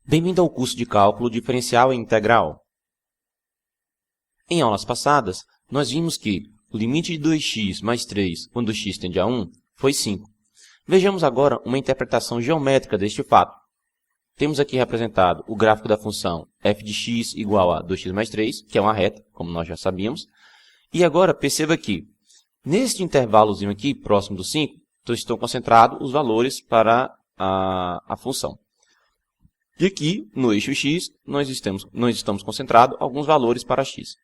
Bem-vindo ao curso de Cálculo Diferencial e Integral. Em aulas passadas, nós vimos que o limite de 2x mais 3 quando x tende a 1 foi 5. Vejamos agora uma interpretação geométrica deste fato. Temos aqui representado o gráfico da função f de x igual a 2x mais 3, que é uma reta, como nós já sabíamos. E agora perceba que, neste intervalozinho aqui, próximo do 5, estão concentrados os valores para a função. E aqui, no eixo x, nós estamos concentrados alguns valores para x.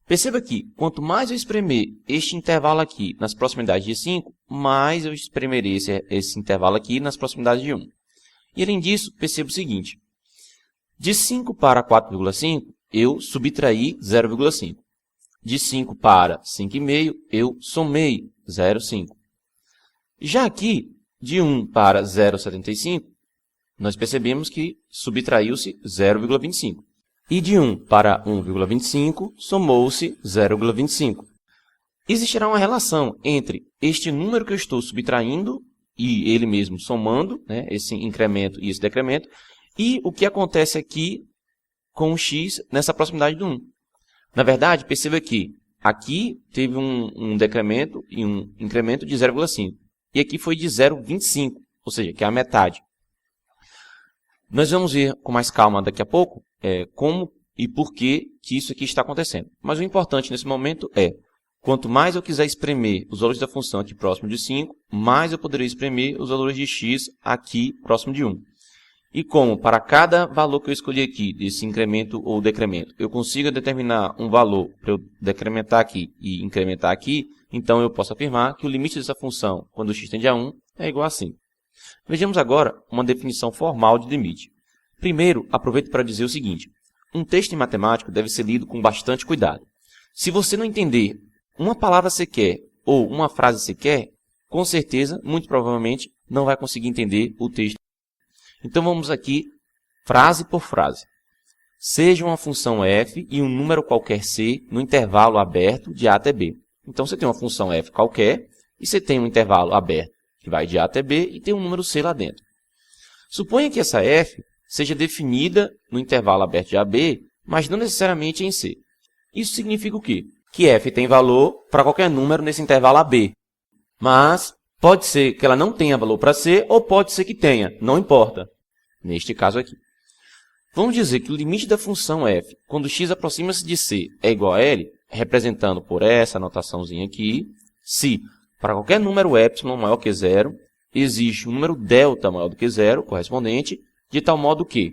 Perceba que, quanto mais eu espremer este intervalo aqui nas proximidades de 5, mais eu espremerei esse intervalo aqui nas proximidades de 1. E além disso, perceba o seguinte. De 5 para 4,5, eu subtraí 0,5. De 5 para 5,5, eu somei 0,5. Já aqui, de 1 para 0,75, nós percebemos que subtraiu-se 0,25. E de 1 para 1,25, somou-se 0,25. Existirá uma relação entre este número que eu estou subtraindo e ele mesmo somando, né, esse incremento e esse decremento, e o que acontece aqui com o x nessa proximidade do 1. Na verdade, perceba que aqui teve um decremento e um incremento de 0,5. E aqui foi de 0,25, ou seja, que é a metade. Nós vamos ver com mais calma daqui a pouco como e por que isso aqui está acontecendo. Mas o importante nesse momento é, quanto mais eu quiser espremer os valores da função aqui próximo de 5, mais eu poderei espremer os valores de x aqui próximo de 1. E como para cada valor que eu escolhi aqui, desse incremento ou decremento, eu consigo determinar um valor para eu decrementar aqui e incrementar aqui, então eu posso afirmar que o limite dessa função, quando x tende a 1, é igual a 5. Vejamos agora uma definição formal de limite. Primeiro, aproveito para dizer o seguinte. Um texto em matemática deve ser lido com bastante cuidado. Se você não entender uma palavra sequer ou uma frase sequer, com certeza, muito provavelmente, não vai conseguir entender o texto. Então vamos aqui, frase por frase. Seja uma função f e um número qualquer c no intervalo aberto de a até b. Então você tem uma função f qualquer e você tem um intervalo aberto que vai de a até b e tem um número c lá dentro. Suponha que essa f seja definida no intervalo aberto de a b, mas não necessariamente em c. Isso significa o quê? Que f tem valor para qualquer número nesse intervalo ab. Mas pode ser que ela não tenha valor para c ou pode ser que tenha, não importa. Neste caso aqui. Vamos dizer que o limite da função f, quando x aproxima-se de c, é igual a l, representando por essa anotaçãozinha aqui, se para qualquer número epsilon maior que 0, existe um número delta maior do que 0, correspondente, de tal modo que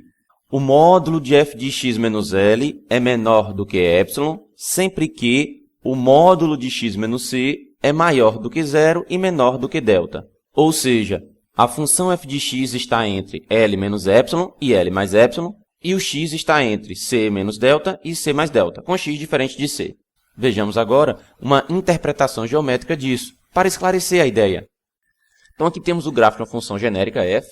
o módulo de f de x menos l é menor do que epsilon, sempre que o módulo de x menos c é maior do que 0 e menor do que delta. Ou seja, a função f de x está entre l menos epsilon e l mais epsilon, e o x está entre c menos delta e c mais delta, com x diferente de c. Vejamos agora uma interpretação geométrica disso, para esclarecer a ideia. Então aqui temos o gráfico de uma função genérica f,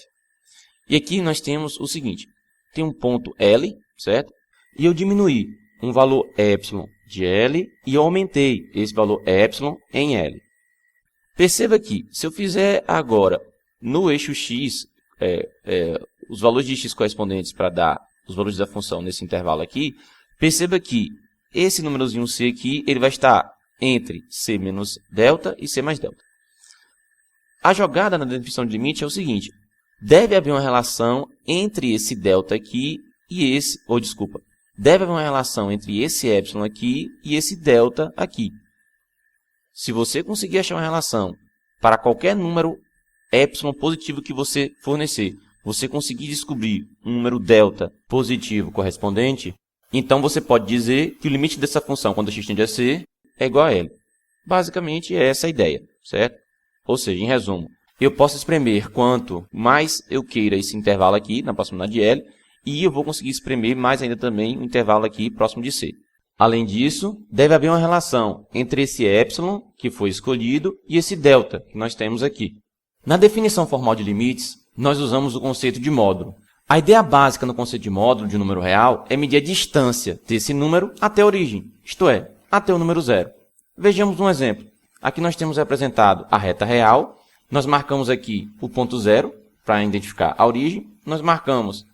e aqui nós temos o seguinte, tem um ponto L, certo? E eu diminuí um valor epsilon de L e eu aumentei esse valor epsilon em L. Perceba que, se eu fizer agora no eixo x, os valores de x correspondentes para dar os valores da função nesse intervalo aqui, perceba que esse númerozinho c aqui, ele vai estar entre c menos delta e c mais delta. A jogada na definição de limite é o seguinte, deve haver uma relação entre esse delta aqui e esse, deve haver uma relação entre esse epsilon aqui e esse delta aqui. Se você conseguir achar uma relação para qualquer número epsilon positivo que você fornecer, você conseguir descobrir um número delta positivo correspondente, então você pode dizer que o limite dessa função, quando x tende a c, é igual a L. Basicamente, é essa a ideia, certo? Ou seja, em resumo, eu posso espremer quanto mais eu queira esse intervalo aqui, na proximidade de L, e eu vou conseguir espremer mais ainda também o intervalo aqui próximo de C. Além disso, deve haver uma relação entre esse epsilon, que foi escolhido, e esse delta, que nós temos aqui. Na definição formal de limites, nós usamos o conceito de módulo. A ideia básica no conceito de módulo de um número real é medir a distância desse número até a origem, isto é, até o número zero. Vejamos um exemplo. Aqui nós temos representado a reta real, nós marcamos aqui o ponto zero para identificar a origem, nós marcamos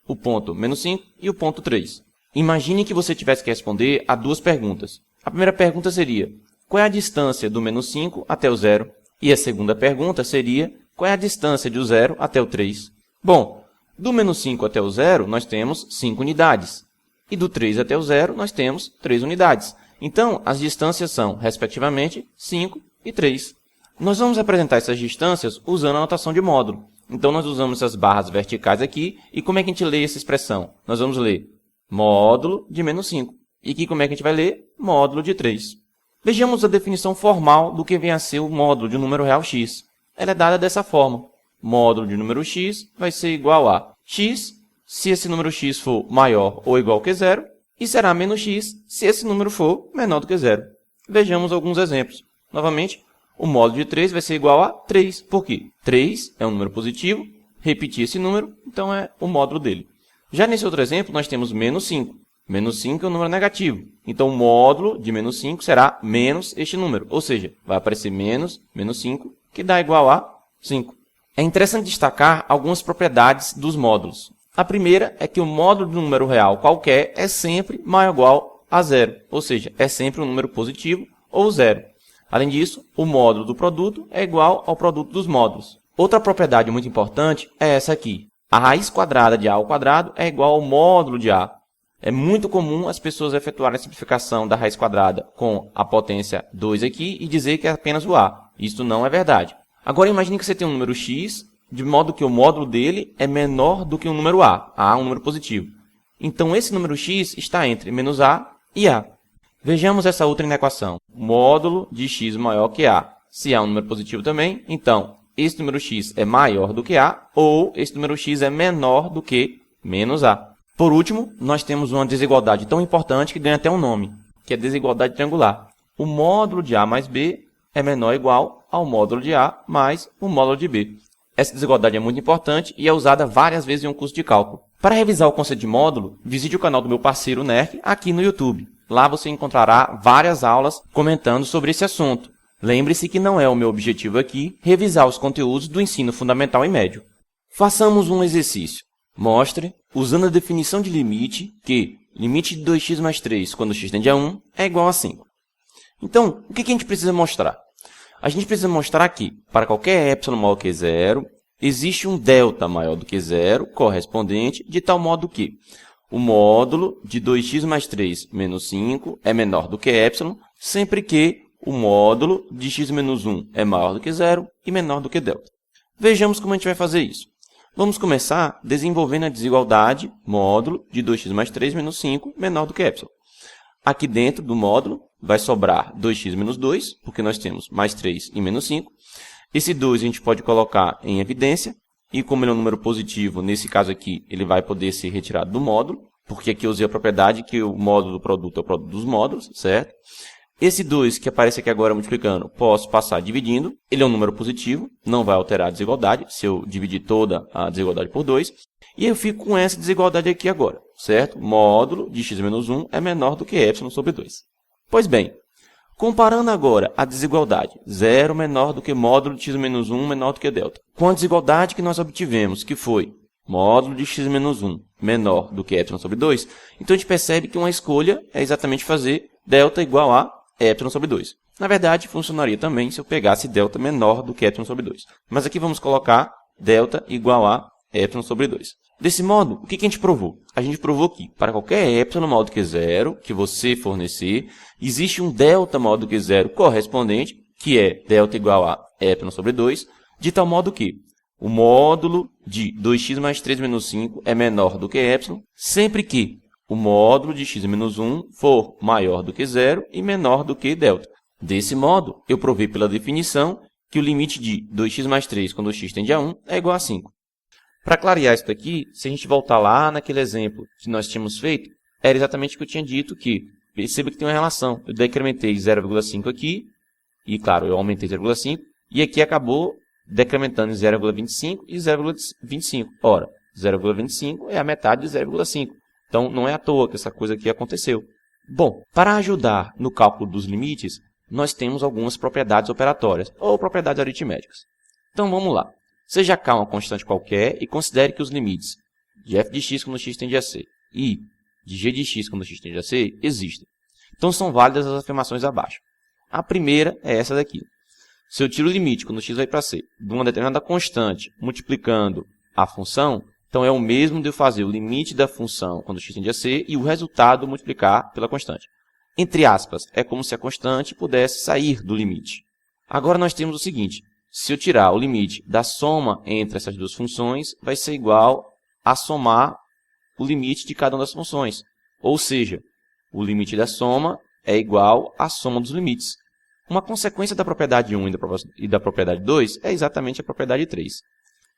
o ponto menos 5 e o ponto 3. Imagine que você tivesse que responder a duas perguntas. A primeira pergunta seria: qual é a distância do menos 5 até o 0? E a segunda pergunta seria: qual é a distância do 0 até o 3? Bom, do menos 5 até o 0, nós temos 5 unidades. E do 3 até o 0, nós temos 3 unidades. Então, as distâncias são, respectivamente, 5 e 3. Nós vamos representar essas distâncias usando a notação de módulo. Então, nós usamos essas barras verticais aqui. E como é que a gente lê essa expressão? Nós vamos ler módulo de menos 5. E aqui como é que a gente vai ler? Módulo de 3. Vejamos a definição formal do que vem a ser o módulo de um número real x. Ela é dada dessa forma. Módulo de número x vai ser igual a x, se esse número x for maior ou igual que 0, e será menos x, se esse número for menor do que 0. Vejamos alguns exemplos. Novamente, o módulo de 3 vai ser igual a 3. Por quê? 3 é um número positivo, repetir esse número, então é o módulo dele. Já nesse outro exemplo, nós temos menos 5. Menos 5 é um número negativo. Então, o módulo de menos 5 será menos este número. Ou seja, vai aparecer menos 5, que dá igual a 5. É interessante destacar algumas propriedades dos módulos. A primeira é que o módulo de um número real qualquer é sempre maior ou igual a 0. Ou seja, é sempre um número positivo ou 0. Além disso, o módulo do produto é igual ao produto dos módulos. Outra propriedade muito importante é essa aqui. A raiz quadrada de a ao quadrado é igual ao módulo de a. É muito comum as pessoas efetuarem a simplificação da raiz quadrada com a potência 2 aqui e dizer que é apenas o a. Isso não é verdade. Agora imagine que você tem um número x, de modo que o módulo dele é menor do que o número a. A é um número positivo. Então esse número x está entre menos a e a. Vejamos essa outra inequação. Módulo de x maior que a. Se a é um número positivo também, então esse número x é maior do que a, ou esse número x é menor do que menos a. Por último, nós temos uma desigualdade tão importante que ganha até um nome, que é a desigualdade triangular. O módulo de a mais b é menor ou igual ao módulo de a mais o módulo de b. Essa desigualdade é muito importante e é usada várias vezes em um curso de cálculo. Para revisar o conceito de módulo, visite o canal do meu parceiro NERC aqui no YouTube. Lá você encontrará várias aulas comentando sobre esse assunto. Lembre-se que não é o meu objetivo aqui revisar os conteúdos do ensino fundamental e médio. Façamos um exercício. Mostre, usando a definição de limite, que limite de 2x mais 3 quando x tende a 1 é igual a 5. Então, o que a gente precisa mostrar? A gente precisa mostrar que, para qualquer epsilon maior que 0, existe um delta maior do que 0 correspondente de tal modo que o módulo de 2x mais 3 menos 5 é menor do que epsilon, sempre que o módulo de x menos 1 é maior do que 0 e menor do que delta. Vejamos como a gente vai fazer isso. Vamos começar desenvolvendo a desigualdade módulo de 2x mais 3 menos 5 menor do que epsilon. Aqui dentro do módulo vai sobrar 2x menos 2, porque nós temos mais 3 e menos 5. Esse 2 a gente pode colocar em evidência, e como ele é um número positivo, nesse caso aqui, ele vai poder ser retirado do módulo, porque aqui eu usei a propriedade que o módulo do produto é o produto dos módulos, certo? Esse 2 que aparece aqui agora multiplicando, posso passar dividindo. Ele é um número positivo, não vai alterar a desigualdade, se eu dividir toda a desigualdade por 2. E eu fico com essa desigualdade aqui agora, certo? Módulo de x menos 1 é menor do que epsilon sobre 2. Pois bem, comparando agora a desigualdade 0 menor do que módulo de x menos 1 menor do que delta, com a desigualdade que nós obtivemos, que foi módulo de x menos 1 menor do que epsilon sobre 2, então a gente percebe que uma escolha é exatamente fazer delta igual a epsilon sobre 2. Na verdade, funcionaria também se eu pegasse delta menor do que epsilon sobre 2. Mas aqui vamos colocar delta igual a epsilon sobre 2. Desse modo, o que a gente provou? A gente provou que, para qualquer epsilon maior do que 0 que você fornecer, existe um delta maior do que 0 correspondente, que é delta igual a epsilon sobre 2, de tal modo que o módulo de 2x mais 3 menos 5 é menor do que epsilon, sempre que o módulo de x menos 1 for maior do que 0 e menor do que delta. Desse modo, eu provei pela definição que o limite de 2x mais 3 quando x tende a 1 é igual a 5. Para clarear isso daqui, se a gente voltar lá naquele exemplo que nós tínhamos feito, era exatamente o que eu tinha dito que, perceba que tem uma relação. Eu decrementei 0,5 aqui, e claro, eu aumentei 0,5, e aqui acabou decrementando em 0,25 e 0,25. Ora, 0,25 é a metade de 0,5. Então, não é à toa que essa coisa aqui aconteceu. Bom, para ajudar no cálculo dos limites, nós temos algumas propriedades operatórias, ou propriedades aritméticas. Então, vamos lá. Seja k uma constante qualquer e considere que os limites de f de x quando x tende a c e de g de x quando x tende a c existem. Então são válidas as afirmações abaixo. A primeira é essa daqui. Se eu tiro o limite quando x vai para c de uma determinada constante multiplicando a função, então é o mesmo de eu fazer o limite da função quando x tende a c e o resultado multiplicar pela constante. Entre aspas, é como se a constante pudesse sair do limite. Agora nós temos o seguinte, se eu tirar o limite da soma entre essas duas funções, vai ser igual a somar o limite de cada uma das funções. Ou seja, o limite da soma é igual à soma dos limites. Uma consequência da propriedade 1 e da propriedade 2 é exatamente a propriedade 3.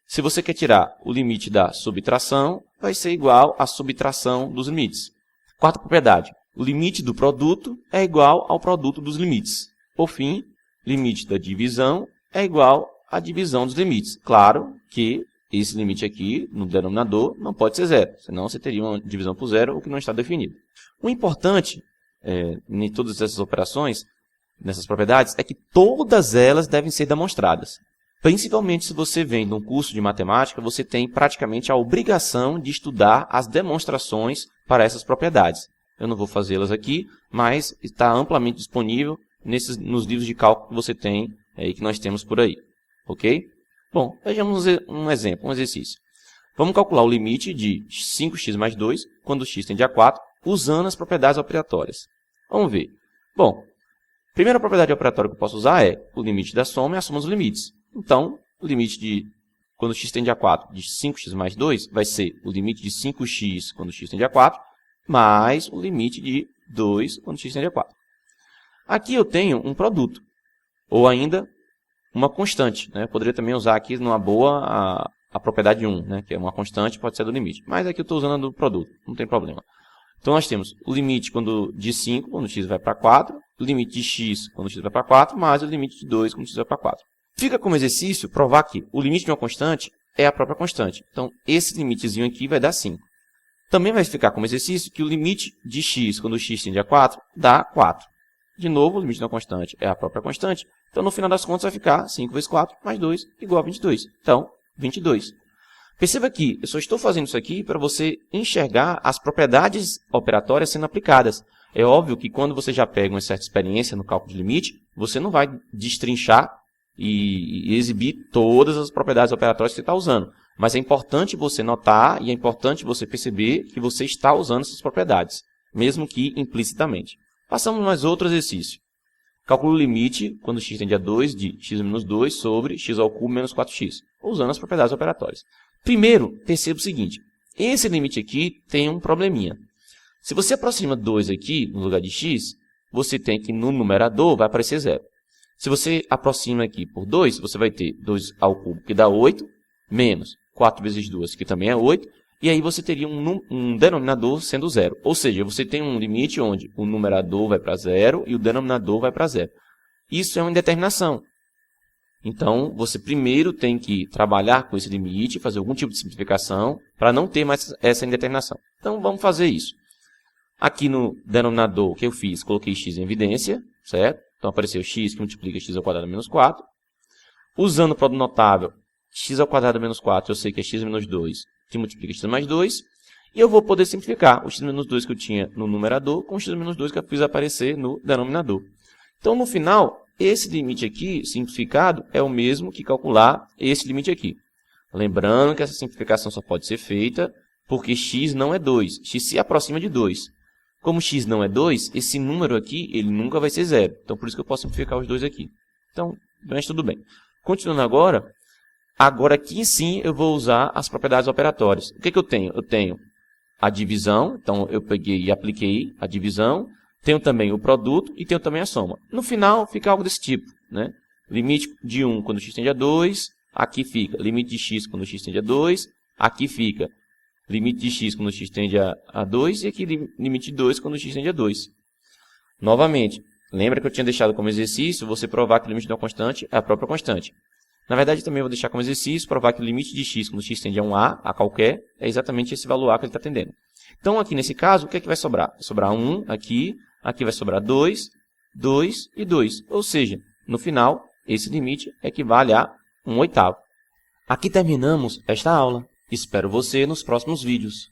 Se você quer tirar o limite da subtração, vai ser igual à subtração dos limites. Quarta propriedade, o limite do produto é igual ao produto dos limites. Por fim, limite da divisão é igual à divisão dos limites. Claro que esse limite aqui, no denominador, não pode ser zero, senão você teria uma divisão por zero, o que não está definido. O importante em todas essas operações, nessas propriedades, é que todas elas devem ser demonstradas. Principalmente se você vem de um curso de matemática, você tem praticamente a obrigação de estudar as demonstrações para essas propriedades. Eu não vou fazê-las aqui, mas está amplamente disponível nos livros de cálculo que você tem e que nós temos por aí. Ok? Bom, vejamos um exemplo, um exercício. Vamos calcular o limite de 5x mais 2, quando x tende a 4, usando as propriedades operatórias. Vamos ver. Bom, a primeira propriedade operatória que eu posso usar é o limite da soma e a soma dos limites. Então, o limite de, quando x tende a 4, de 5x mais 2, vai ser o limite de 5x quando x tende a 4, mais o limite de 2 quando x tende a 4. Aqui eu tenho um produto, ou ainda uma constante. Eu poderia também usar aqui numa boa a propriedade 1, que é uma constante, pode ser do limite. Mas aqui eu estou usando a do produto, não tem problema. Então nós temos o limite de 5, quando x vai para 4, o limite de x quando x vai para 4, mais o limite de 2 quando x vai para 4. Fica como exercício provar que o limite de uma constante é a própria constante. Então esse limitezinho aqui vai dar 5. Também vai ficar como exercício que o limite de x quando x tende a 4 dá 4. De novo, o limite de uma constante é a própria constante. Então, no final das contas, vai ficar 5 vezes 4 mais 2 igual a 22. Então, 22. Perceba que eu só estou fazendo isso aqui para você enxergar as propriedades operatórias sendo aplicadas. É óbvio que quando você já pega uma certa experiência no cálculo de limite, você não vai destrinchar e exibir todas as propriedades operatórias que você está usando. Mas é importante você notar e é importante você perceber que você está usando essas propriedades, mesmo que implicitamente. Passamos mais outro exercício. Calcula o limite, quando x tende a 2, de x menos 2 sobre x ao cubo menos 4x, usando as propriedades operatórias. Primeiro, perceba o seguinte. Esse limite aqui tem um probleminha. Se você aproxima 2 aqui, no lugar de x, você tem que no numerador vai aparecer 0. Se você aproxima aqui por 2, você vai ter 2 ao cubo, que dá 8, menos 4 vezes 2, que também é 8, e aí você teria um denominador sendo 0. Ou seja, você tem um limite onde o numerador vai para 0 e o denominador vai para 0. Isso é uma indeterminação. Então, você primeiro tem que trabalhar com esse limite, fazer algum tipo de simplificação, para não ter mais essa indeterminação. Então, vamos fazer isso. Aqui no denominador, o que eu fiz? Coloquei x em evidência, certo? Então, apareceu x que multiplica x ao quadrado menos 4. Usando o produto notável, x ao quadrado menos 4, eu sei que é x menos 2, que multiplica x mais 2. E eu vou poder simplificar o x menos 2 que eu tinha no numerador com o x menos 2 que eu fiz aparecer no denominador. Então, no final, esse limite aqui, simplificado, é o mesmo que calcular esse limite aqui. Lembrando que essa simplificação só pode ser feita porque x não é 2. X se aproxima de 2. Como x não é 2, esse número aqui ele nunca vai ser 0. Então, por isso que eu posso simplificar os dois aqui. Então, mas tudo bem. Continuando agora aqui sim eu vou usar as propriedades operatórias. O que eu tenho? Eu tenho a divisão, então eu peguei e apliquei a divisão. Tenho também o produto e tenho também a soma. No final fica algo desse tipo, Limite de 1 quando x tende a 2, aqui fica limite de x quando x tende a 2, aqui fica limite de x quando x tende a 2 e aqui limite de 2 quando x tende a 2. Novamente, lembra que eu tinha deixado como exercício você provar que o limite de uma constante é a própria constante. Na verdade, também vou deixar como exercício provar que o limite de x quando x tende a um a qualquer, é exatamente esse valor a que ele está tendendo. Então, aqui nesse caso, o que é que vai sobrar? Vai sobrar 1 aqui vai sobrar 2, 2 e 2. Ou seja, no final, esse limite equivale a 1/8. Aqui terminamos esta aula. Espero você nos próximos vídeos.